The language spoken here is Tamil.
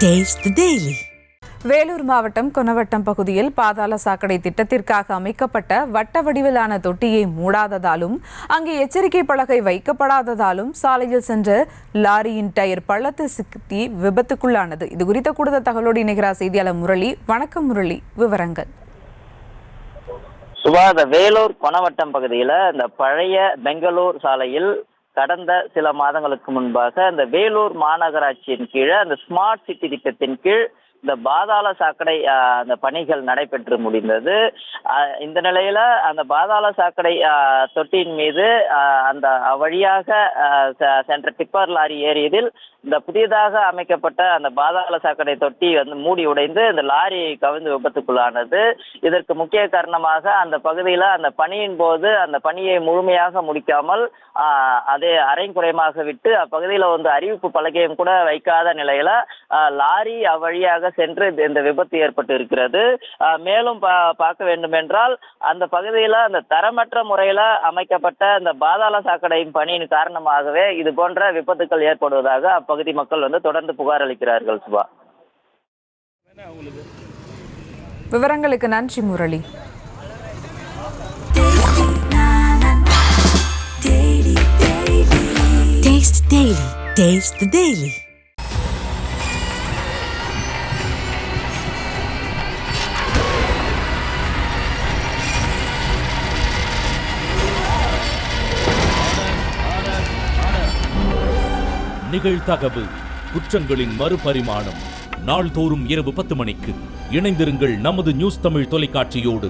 Taste the Daily. வேலூர் மாவட்டம் கொனவட்டம் பகுதியில் பாதாள சாக்கடை திட்டத்திற்காக அமைக்கப்பட்ட வட்ட வடிவிலான தொட்டியை மூடாததாலும் அங்கே எச்சரிக்கை பலகை வைக்கப்படாததாலும் சாலையில் சென்ற லாரியின் டயர் பள்ளத்தில் சிக்கி விபத்துக்குள்ளானது. இது குறித்த கூடுதல் தகவலோடு இணைகிறார் செய்தியாளர் முரளி. வணக்கம் முரளி, விவரங்கள். சுபாத வேலூர் கொனவட்டம் பகுதியில் இந்த பழைய பெங்களூர் சாலையில் கடந்த சில மாதங்களுக்கு முன்பாக இந்த வேலூர் மாநகராட்சியின் கீழே அந்த ஸ்மார்ட் சிட்டி திட்டத்தின் கீழ் இந்த பாதாள சாக்கடை அந்த பணிகள் நடைபெற்று முடிந்தது. இந்த நிலையில அந்த பாதாள சாக்கடை தொட்டியின் மீது அந்த வழியாக சென்ற டிப்பர் லாரி ஏறியதில் இந்த புதியதாக அமைக்கப்பட்ட அந்த பாதாள சாக்கடை தொட்டி மூடி உடைந்து இந்த லாரி கவிழ்ந்து விபத்துக்குள்ளானது. இதற்கு முக்கிய காரணமாக அந்த பகுதியில் அந்த பணியின் போது அந்த பணியை முழுமையாக முடிக்காமல் அதே அரைக்குறையமாக விட்டு அப்பகுதியில் அறிவிப்பு பலகையும் கூட வைக்காத நிலையில லாரி அவ்வழியாக சென்று இந்த விபத்து ஏற்பட்டு இருக்கிறது. மேலும் பார்க்க வேண்டும் என்றால் அந்த பகுதியில் அந்த தரமற்ற முறையில அமைக்கப்பட்ட இந்த பாதாள சாக்கடையின் பணியின் காரணமாகவே இது போன்ற விபத்துக்கள் ஏற்படுவதாக அப்பகுதி மக்கள் தொடர்ந்து புகார் அளிக்கிறார்கள். சுபா, விவரங்களுக்கு நன்றி Murali. Taste Daily. Taste the Daily. நிகழ்தகவு குற்றங்களின் மறுபரிமாணம். நாள்தோறும் இரவு 10 மணிக்கு இணைந்திருங்கள் நமது நியூஸ் தமிழ் தொலைக்காட்சியோடு.